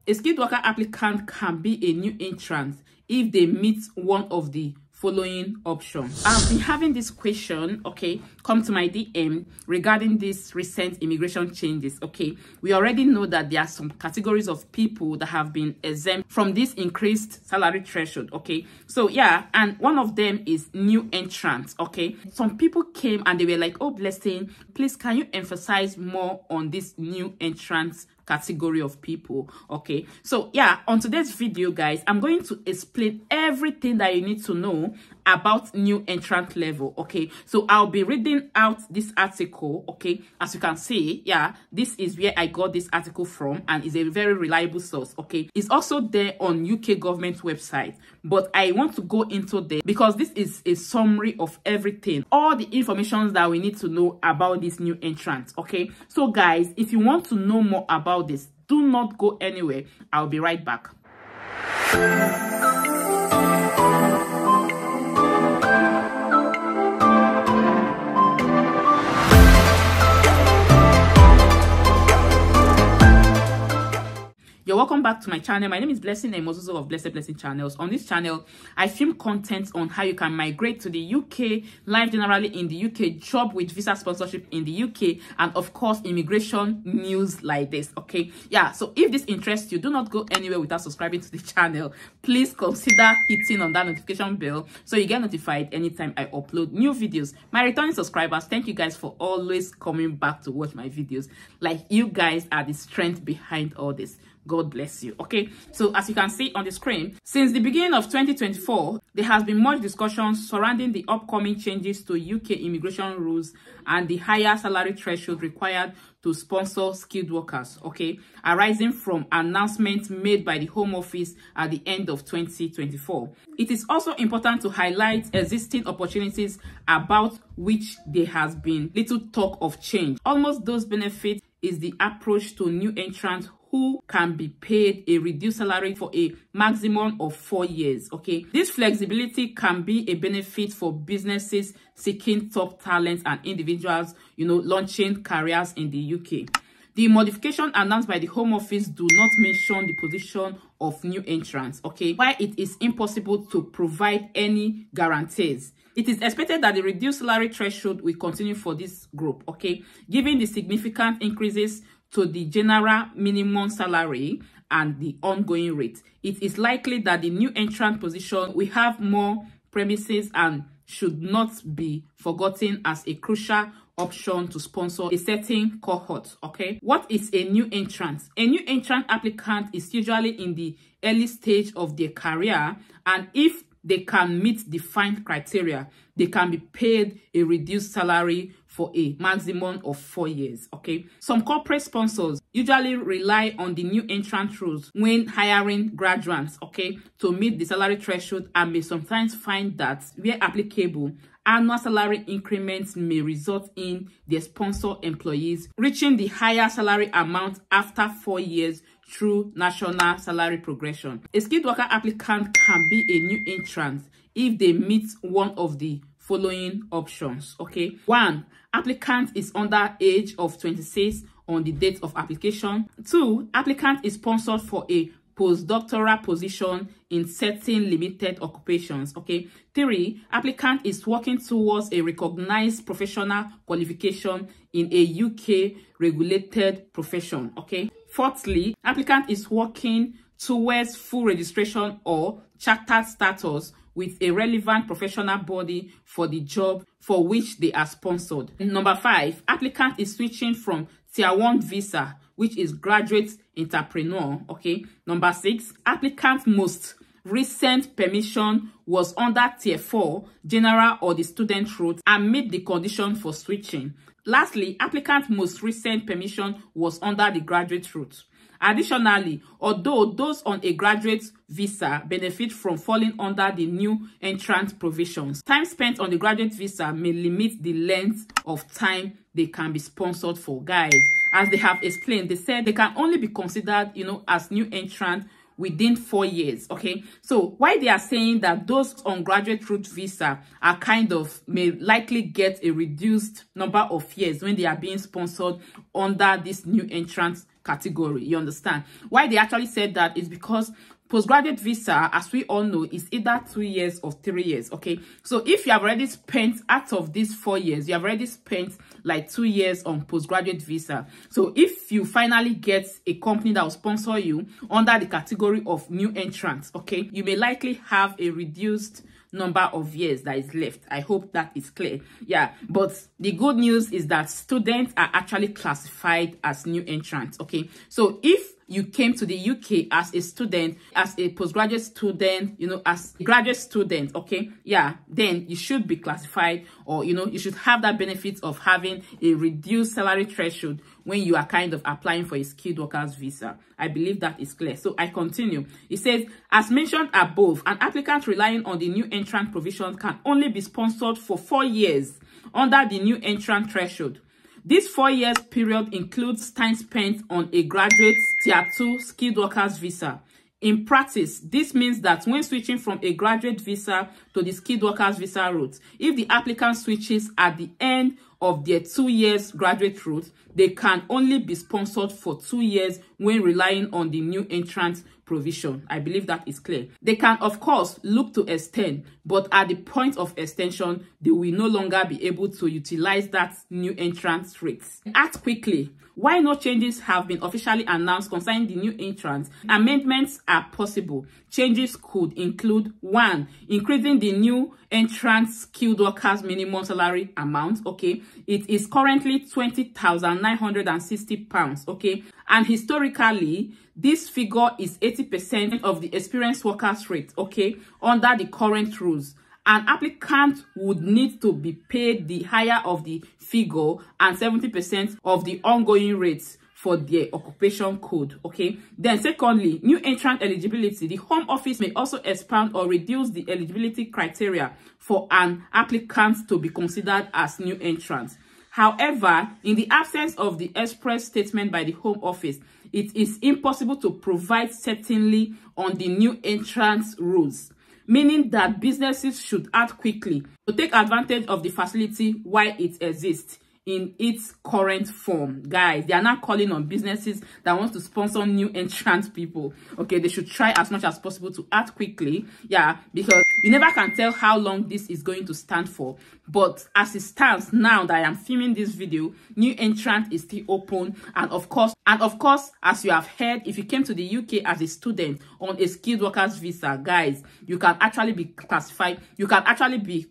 A skilled worker applicant can be a new entrant if they meet one of the following options. I've been having this question, okay, come to my DM regarding these recent immigration changes. Okay, we already know that there are some categories of people that have been exempt from this increased salary threshold. Okay, so yeah, and one of them is new entrants. Okay, some people came and they were like, oh, Blessing, please can you emphasize more on this new entrants category of people? Okay, so yeah, on today's video, guys, I'm going to explain everything that you need to know about new entrant level. Okay, so I'll be reading out this article. Okay, as you can see, yeah, this is where I got this article from, and is a very reliable source. Okay, it's also there on UK government website, but I want to go into there because this is a summary of everything, all the information that we need to know about this new entrant. Okay, so guys, if you want to know more about this, do not go anywhere. I'll be right back. You're welcome back to my channel. My name is Blessing and Mozozo of Blessed Blessing Channels. On this channel, I film content on how you can migrate to the UK, live generally in the UK, job with visa sponsorship in the UK, and of course, immigration news like this. Okay, yeah, so if this interests you, do not go anywhere without subscribing to the channel. Please consider hitting on that notification bell so you get notified anytime I upload new videos. My returning subscribers, thank you guys for always coming back to watch my videos. Like, you guys are the strength behind all this. God bless you. Okay, so as you can see on the screen, since the beginning of 2024, there has been much discussion surrounding the upcoming changes to UK immigration rules and the higher salary threshold required to sponsor skilled workers, okay, arising from announcements made by the Home Office at the end of 2024. It is also important to highlight existing opportunities about which there has been little talk of change. Almost those benefits is the approach to new entrants who can be paid a reduced salary for a maximum of 4 years. Okay, this flexibility can be a benefit for businesses seeking top talents and individuals, you know, launching careers in the UK. The modification announced by the Home Office do not mention the position of new entrants, okay, while it is impossible to provide any guarantees. It is expected that the reduced salary threshold will continue for this group, okay, given the significant increases to the general minimum salary and the ongoing rate. It is likely that the new entrant position will have more premises and should not be forgotten as a crucial option to sponsor a certain cohort. Okay, what is a new entrant? A new entrant applicant is usually in the early stage of their career, and if they can meet defined criteria, they can be paid a reduced salary for a maximum of 4 years. Okay, some corporate sponsors usually rely on the new entrant rules when hiring graduates, okay, to meet the salary threshold, and may sometimes find that where applicable, annual salary increments may result in their sponsor employees reaching the higher salary amount after 4 years through national salary progression. A skilled worker applicant can be a new entrant if they meet one of the following options. Okay, 1, applicant is under age of 26 on the date of application. 2, applicant is sponsored for a postdoctoral position in certain limited occupations. Okay, 3, applicant is working towards a recognized professional qualification in a UK regulated profession. Okay, 4thly, applicant is working towards full registration or chartered status with a relevant professional body for the job for which they are sponsored. Number 5, applicant is switching from Tier 1 visa, which is graduate entrepreneur. Okay. Number 6, applicant most recent permission was under Tier 4 general or the student route and meet the condition for switching. Lastly, applicant most recent permission was under the graduate route. Additionally, although those on a graduate visa benefit from falling under the new entrant provisions, time spent on the graduate visa may limit the length of time they can be sponsored for. Guys, as they have explained, they said they can only be considered, you know, as new entrant within 4 years. Okay, so why they are saying that those on graduate route visa are kind of may likely get a reduced number of years when they are being sponsored under this new entrant category. You understand? Why they actually said that is because postgraduate visa, as we all know, is either 2 years or 3 years. Okay, so if you have already spent, out of these 4 years, you have already spent like 2 years on postgraduate visa. So if you finally get a company that will sponsor you under the category of new entrants, okay, you may likely have a reduced number of years that is left. I hope that is clear. Yeah, but the good news is that students are actually classified as new entrants. Okay, so if you came to the UK as a student, as a postgraduate student, you know, as a graduate student, okay, yeah, then you should be classified, or, you know, you should have that benefit of having a reduced salary threshold when you are kind of applying for a skilled workers visa. I believe that is clear. So I continue. It says, as mentioned above, an applicant relying on the new entrant provision can only be sponsored for 4 years under the new entrant threshold. This 4 years period includes time spent on a graduate Tier 2 skilled workers visa. In practice, this means that when switching from a graduate visa to the skilled workers visa route, if the applicant switches at the end of their 2 years graduate route, they can only be sponsored for 2 years when relying on the new entrant provision. I believe that is clear. They can, of course, look to extend, but at the point of extension, they will no longer be able to utilize that new entrant rates. Act quickly. While no changes have been officially announced concerning the new entrants, amendments are possible. Changes could include 1. Increasing the new entrant skilled workers minimum salary amount. Okay, it is currently £20,960. Okay, and historically, this figure is 80% of the experienced workers rate. Okay, under the current rules. An applicant would need to be paid the higher of the figure and 70% of the ongoing rates for their occupation code. Okay, then secondly, new entrant eligibility. The Home Office may also expand or reduce the eligibility criteria for an applicant to be considered as new entrant. However, in the absence of the express statement by the Home Office, it is impossible to provide certainty on the new entrants rules, meaning that businesses should act quickly to take advantage of the facility while it exists in its current form. Guys, they are not calling on businesses that want to sponsor new entrant people. Okay, they should try as much as possible to act quickly. Yeah, because you never can tell how long this is going to stand for. But as it stands now that I am filming this video, new entrant is still open. And of course, as you have heard, if you came to the UK as a student on a skilled workers visa, guys, you can actually be classified. You can actually be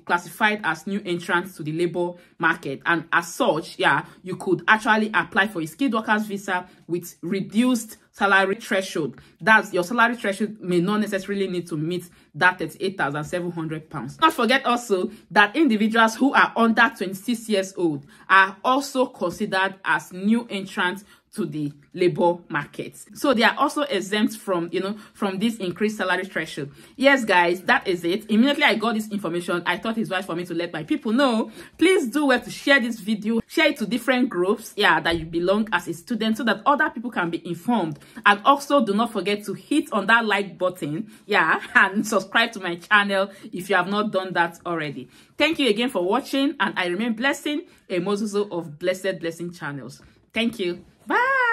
classified as new entrants to the labor market, and as such, yeah, you could actually apply for a skilled workers visa with reduced salary threshold. That's your salary threshold may not necessarily need to meet that £38,700. Not forget also that individuals who are under 26 years old are also considered as new entrants to the labor market. So they are also exempt from, you know, from this increased salary threshold. Yes, guys, that is it. Immediately I got this information, I thought it's right for me to let my people know. Please do well to share this video, share it to different groups, yeah, that you belong as a student, so that other people can be informed. And also do not forget to hit on that like button, yeah, and subscribe to my channel if you have not done that already. Thank you again for watching, and I remain blessing, a mozuzo of blessed blessing channels. Thank you. Bye.